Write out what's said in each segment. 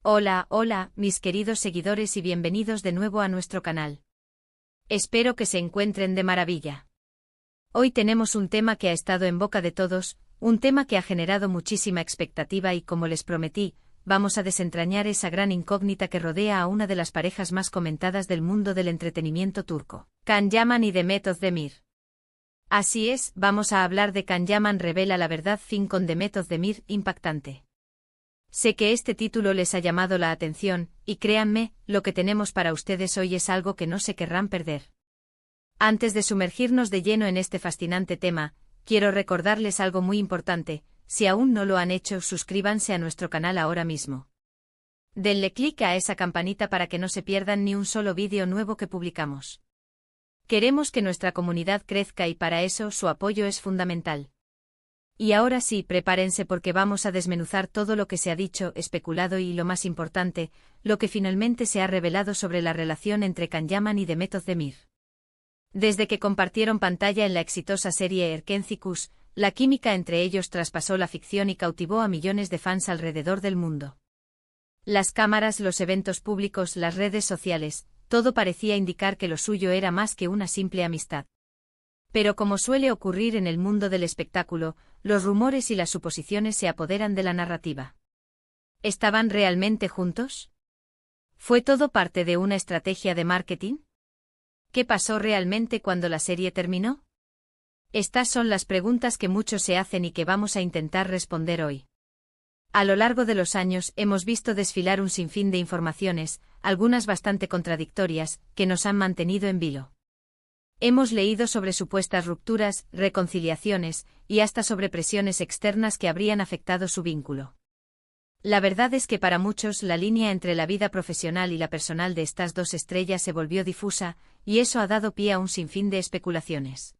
Hola, hola, mis queridos seguidores y bienvenidos de nuevo a nuestro canal. Espero que se encuentren de maravilla. Hoy tenemos un tema que ha estado en boca de todos, un tema que ha generado muchísima expectativa y como les prometí, vamos a desentrañar esa gran incógnita que rodea a una de las parejas más comentadas del mundo del entretenimiento turco, Can Yaman y Demet Özdemir. Así es, vamos a hablar de Can Yaman revela la verdad fin con Demet Özdemir, impactante. Sé que este título les ha llamado la atención, y créanme, lo que tenemos para ustedes hoy es algo que no se querrán perder. Antes de sumergirnos de lleno en este fascinante tema, quiero recordarles algo muy importante: si aún no lo han hecho, suscríbanse a nuestro canal ahora mismo. Denle clic a esa campanita para que no se pierdan ni un solo vídeo nuevo que publicamos. Queremos que nuestra comunidad crezca y para eso su apoyo es fundamental. Y ahora sí, prepárense porque vamos a desmenuzar todo lo que se ha dicho, especulado y, lo más importante, lo que finalmente se ha revelado sobre la relación entre Can Yaman y Demet Özdemir. Desde que compartieron pantalla en la exitosa serie Erkenci, la química entre ellos traspasó la ficción y cautivó a millones de fans alrededor del mundo. Las cámaras, los eventos públicos, las redes sociales, todo parecía indicar que lo suyo era más que una simple amistad. Pero como suele ocurrir en el mundo del espectáculo, los rumores y las suposiciones se apoderan de la narrativa. ¿Estaban realmente juntos? ¿Fue todo parte de una estrategia de marketing? ¿Qué pasó realmente cuando la serie terminó? Estas son las preguntas que muchos se hacen y que vamos a intentar responder hoy. A lo largo de los años hemos visto desfilar un sinfín de informaciones, algunas bastante contradictorias, que nos han mantenido en vilo. Hemos leído sobre supuestas rupturas, reconciliaciones, y hasta sobre presiones externas que habrían afectado su vínculo. La verdad es que para muchos la línea entre la vida profesional y la personal de estas dos estrellas se volvió difusa, y eso ha dado pie a un sinfín de especulaciones.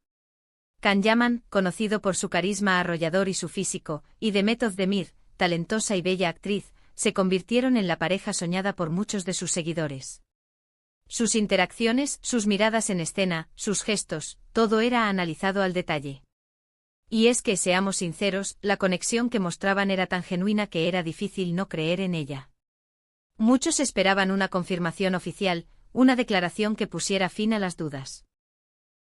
Can Yaman, conocido por su carisma arrollador y su físico, y Demet Özdemir, talentosa y bella actriz, se convirtieron en la pareja soñada por muchos de sus seguidores. Sus interacciones, sus miradas en escena, sus gestos, todo era analizado al detalle. Y es que, seamos sinceros, la conexión que mostraban era tan genuina que era difícil no creer en ella. Muchos esperaban una confirmación oficial, una declaración que pusiera fin a las dudas.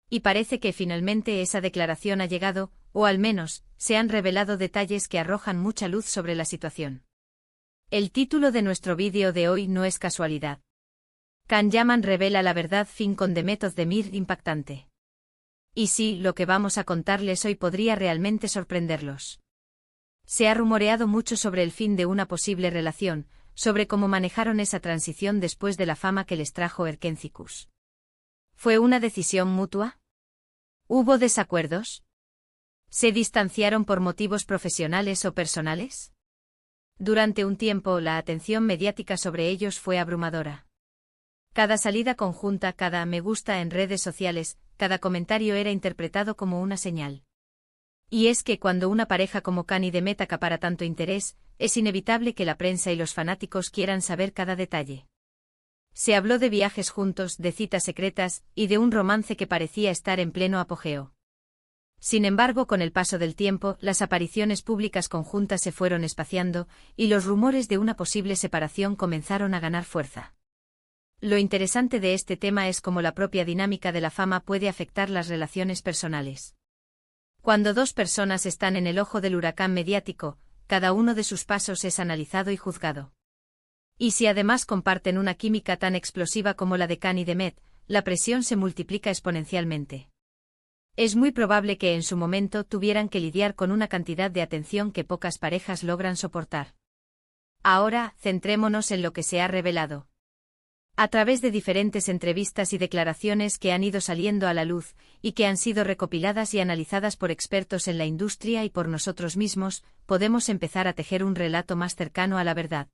Y parece que finalmente esa declaración ha llegado, o al menos, se han revelado detalles que arrojan mucha luz sobre la situación. El título de nuestro vídeo de hoy no es casualidad. Can Yaman revela la verdad fin con Demet Özdemir, impactante. Y sí, lo que vamos a contarles hoy podría realmente sorprenderlos. Se ha rumoreado mucho sobre el fin de una posible relación, sobre cómo manejaron esa transición después de la fama que les trajo Erkenci. ¿Fue una decisión mutua? ¿Hubo desacuerdos? ¿Se distanciaron por motivos profesionales o personales? Durante un tiempo la atención mediática sobre ellos fue abrumadora. Cada salida conjunta, cada me gusta en redes sociales, cada comentario era interpretado como una señal. Y es que cuando una pareja como Can y Demet acapara tanto interés, es inevitable que la prensa y los fanáticos quieran saber cada detalle. Se habló de viajes juntos, de citas secretas, y de un romance que parecía estar en pleno apogeo. Sin embargo, con el paso del tiempo, las apariciones públicas conjuntas se fueron espaciando, y los rumores de una posible separación comenzaron a ganar fuerza. Lo interesante de este tema es cómo la propia dinámica de la fama puede afectar las relaciones personales. Cuando dos personas están en el ojo del huracán mediático, cada uno de sus pasos es analizado y juzgado. Y si además comparten una química tan explosiva como la de Can y Demet, la presión se multiplica exponencialmente. Es muy probable que en su momento tuvieran que lidiar con una cantidad de atención que pocas parejas logran soportar. Ahora, centrémonos en lo que se ha revelado. A través de diferentes entrevistas y declaraciones que han ido saliendo a la luz, y que han sido recopiladas y analizadas por expertos en la industria y por nosotros mismos, podemos empezar a tejer un relato más cercano a la verdad.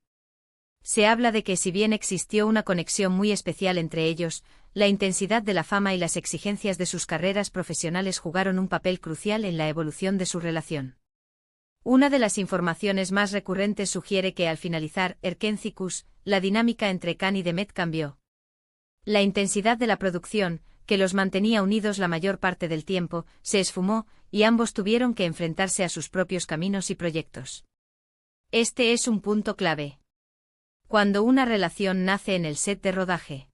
Se habla de que si bien existió una conexión muy especial entre ellos, la intensidad de la fama y las exigencias de sus carreras profesionales jugaron un papel crucial en la evolución de su relación. Una de las informaciones más recurrentes sugiere que al finalizar Erkenci, la dinámica entre Can y Demet cambió. La intensidad de la producción, que los mantenía unidos la mayor parte del tiempo, se esfumó, y ambos tuvieron que enfrentarse a sus propios caminos y proyectos. Este es un punto clave. Cuando una relación nace en el set de rodaje.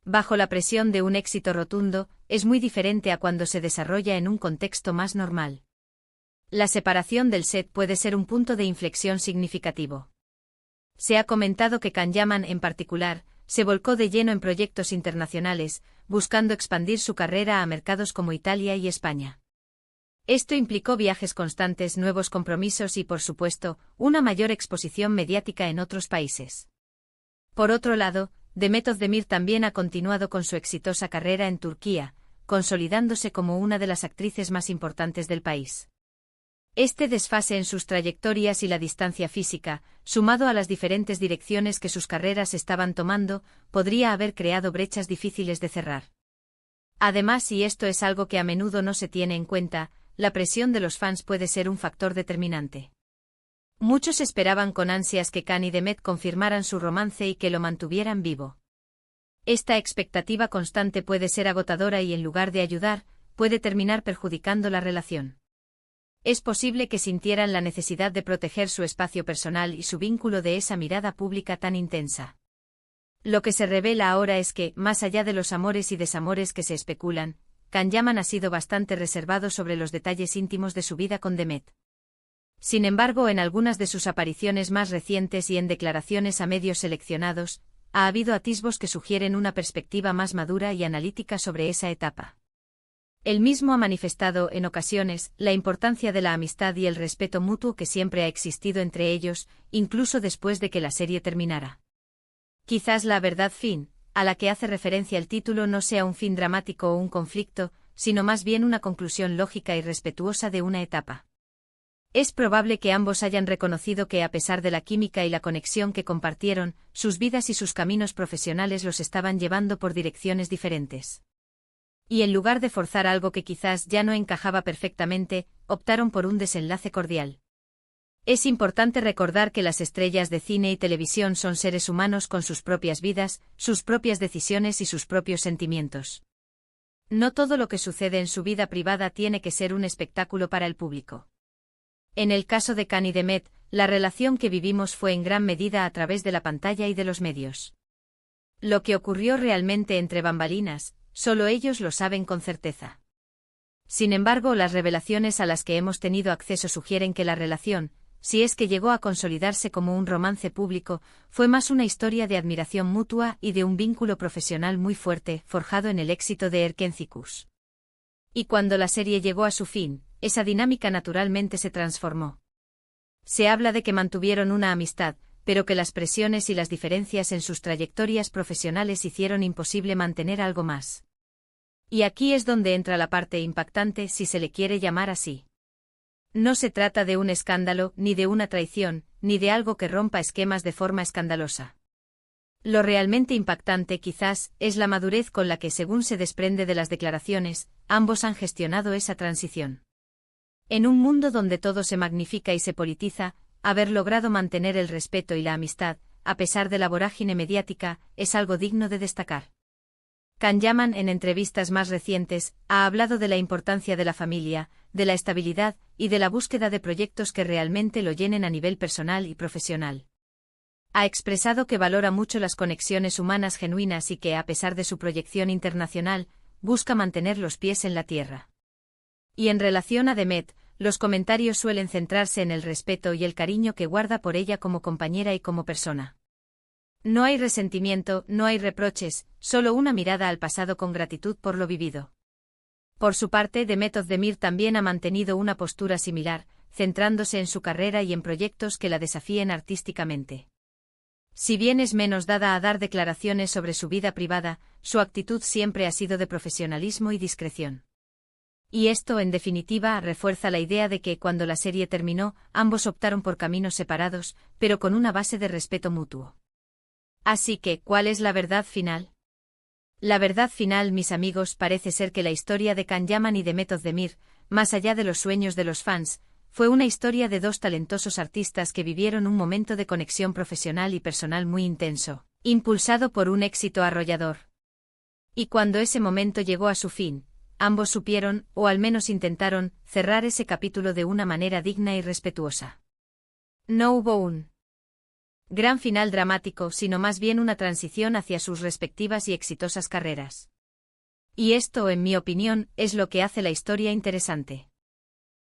Bajo la presión de un éxito rotundo, es muy diferente a cuando se desarrolla en un contexto más normal. La separación del set puede ser un punto de inflexión significativo. Se ha comentado que Can Yaman en particular, se volcó de lleno en proyectos internacionales, buscando expandir su carrera a mercados como Italia y España. Esto implicó viajes constantes, nuevos compromisos y, por supuesto, una mayor exposición mediática en otros países. Por otro lado, Demet Özdemir también ha continuado con su exitosa carrera en Turquía, consolidándose como una de las actrices más importantes del país. Este desfase en sus trayectorias y la distancia física, sumado a las diferentes direcciones que sus carreras estaban tomando, podría haber creado brechas difíciles de cerrar. Además, y esto es algo que a menudo no se tiene en cuenta, la presión de los fans puede ser un factor determinante. Muchos esperaban con ansias que Can y Demet confirmaran su romance y que lo mantuvieran vivo. Esta expectativa constante puede ser agotadora y en lugar de ayudar, puede terminar perjudicando la relación. Es posible que sintieran la necesidad de proteger su espacio personal y su vínculo de esa mirada pública tan intensa. Lo que se revela ahora es que, más allá de los amores y desamores que se especulan, Can Yaman ha sido bastante reservado sobre los detalles íntimos de su vida con Demet. Sin embargo, en algunas de sus apariciones más recientes y en declaraciones a medios seleccionados, ha habido atisbos que sugieren una perspectiva más madura y analítica sobre esa etapa. Él mismo ha manifestado, en ocasiones, la importancia de la amistad y el respeto mutuo que siempre ha existido entre ellos, incluso después de que la serie terminara. Quizás la verdad fin, a la que hace referencia el título, no sea un fin dramático o un conflicto, sino más bien una conclusión lógica y respetuosa de una etapa. Es probable que ambos hayan reconocido que a pesar de la química y la conexión que compartieron, sus vidas y sus caminos profesionales los estaban llevando por direcciones diferentes. Y en lugar de forzar algo que quizás ya no encajaba perfectamente, optaron por un desenlace cordial. Es importante recordar que las estrellas de cine y televisión son seres humanos con sus propias vidas, sus propias decisiones y sus propios sentimientos. No todo lo que sucede en su vida privada tiene que ser un espectáculo para el público. En el caso de Can y Demet, la relación que vivimos fue en gran medida a través de la pantalla y de los medios. Lo que ocurrió realmente entre bambalinas, solo ellos lo saben con certeza. Sin embargo, las revelaciones a las que hemos tenido acceso sugieren que la relación, si es que llegó a consolidarse como un romance público, fue más una historia de admiración mutua y de un vínculo profesional muy fuerte, forjado en el éxito de Erkencikus. Y cuando la serie llegó a su fin, esa dinámica naturalmente se transformó. Se habla de que mantuvieron una amistad, pero que las presiones y las diferencias en sus trayectorias profesionales hicieron imposible mantener algo más. Y aquí es donde entra la parte impactante, si se le quiere llamar así. No se trata de un escándalo, ni de una traición, ni de algo que rompa esquemas de forma escandalosa. Lo realmente impactante quizás es la madurez con la que, según se desprende de las declaraciones, ambos han gestionado esa transición. En un mundo donde todo se magnifica y se politiza, haber logrado mantener el respeto y la amistad, a pesar de la vorágine mediática, es algo digno de destacar. Can Yaman, en entrevistas más recientes, ha hablado de la importancia de la familia, de la estabilidad y de la búsqueda de proyectos que realmente lo llenen a nivel personal y profesional. Ha expresado que valora mucho las conexiones humanas genuinas y que, a pesar de su proyección internacional, busca mantener los pies en la tierra. Y en relación a Demet, los comentarios suelen centrarse en el respeto y el cariño que guarda por ella como compañera y como persona. No hay resentimiento, no hay reproches, solo una mirada al pasado con gratitud por lo vivido. Por su parte, Demet Özdemir también ha mantenido una postura similar, centrándose en su carrera y en proyectos que la desafíen artísticamente. Si bien es menos dada a dar declaraciones sobre su vida privada, su actitud siempre ha sido de profesionalismo y discreción. Y esto, en definitiva, refuerza la idea de que, cuando la serie terminó, ambos optaron por caminos separados, pero con una base de respeto mutuo. Así que, ¿cuál es la verdad final? La verdad final, mis amigos, parece ser que la historia de Can Yaman y Demet Özdemir, más allá de los sueños de los fans, fue una historia de dos talentosos artistas que vivieron un momento de conexión profesional y personal muy intenso, impulsado por un éxito arrollador. Y cuando ese momento llegó a su fin, ambos supieron, o al menos intentaron, cerrar ese capítulo de una manera digna y respetuosa. No hubo un gran final dramático, sino más bien una transición hacia sus respectivas y exitosas carreras. Y esto, en mi opinión, es lo que hace la historia interesante.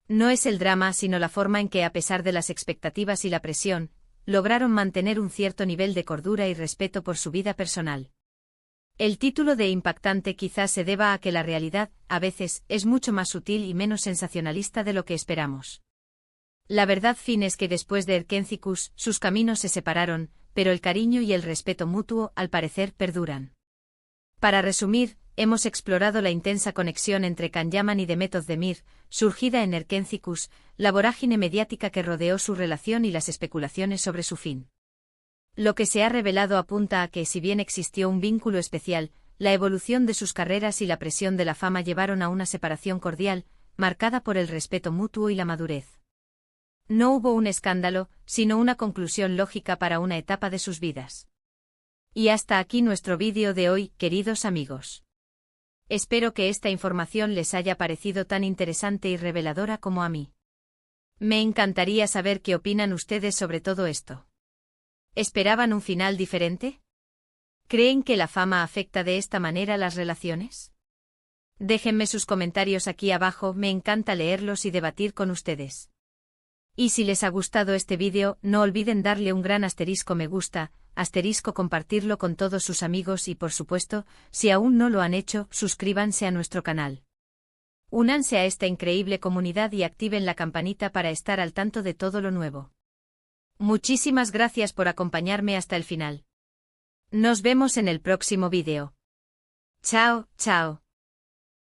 No es el drama, sino la forma en que, a pesar de las expectativas y la presión, lograron mantener un cierto nivel de cordura y respeto por su vida personal. El título de impactante quizás se deba a que la realidad, a veces, es mucho más sutil y menos sensacionalista de lo que esperamos. La verdad fin es que después de Erkenciskus, sus caminos se separaron, pero el cariño y el respeto mutuo, al parecer, perduran. Para resumir, hemos explorado la intensa conexión entre Can Yaman y Demet Özdemir, surgida en Erkenciskus, la vorágine mediática que rodeó su relación y las especulaciones sobre su fin. Lo que se ha revelado apunta a que, si bien existió un vínculo especial, la evolución de sus carreras y la presión de la fama llevaron a una separación cordial, marcada por el respeto mutuo y la madurez. No hubo un escándalo, sino una conclusión lógica para una etapa de sus vidas. Y hasta aquí nuestro vídeo de hoy, queridos amigos. Espero que esta información les haya parecido tan interesante y reveladora como a mí. Me encantaría saber qué opinan ustedes sobre todo esto. ¿Esperaban un final diferente? ¿Creen que la fama afecta de esta manera las relaciones? Déjenme sus comentarios aquí abajo, me encanta leerlos y debatir con ustedes. Y si les ha gustado este vídeo, no olviden darle un gran asterisco me gusta, asterisco compartirlo con todos sus amigos y por supuesto, si aún no lo han hecho, suscríbanse a nuestro canal. Únanse a esta increíble comunidad y activen la campanita para estar al tanto de todo lo nuevo. Muchísimas gracias por acompañarme hasta el final. Nos vemos en el próximo vídeo. Chao, chao.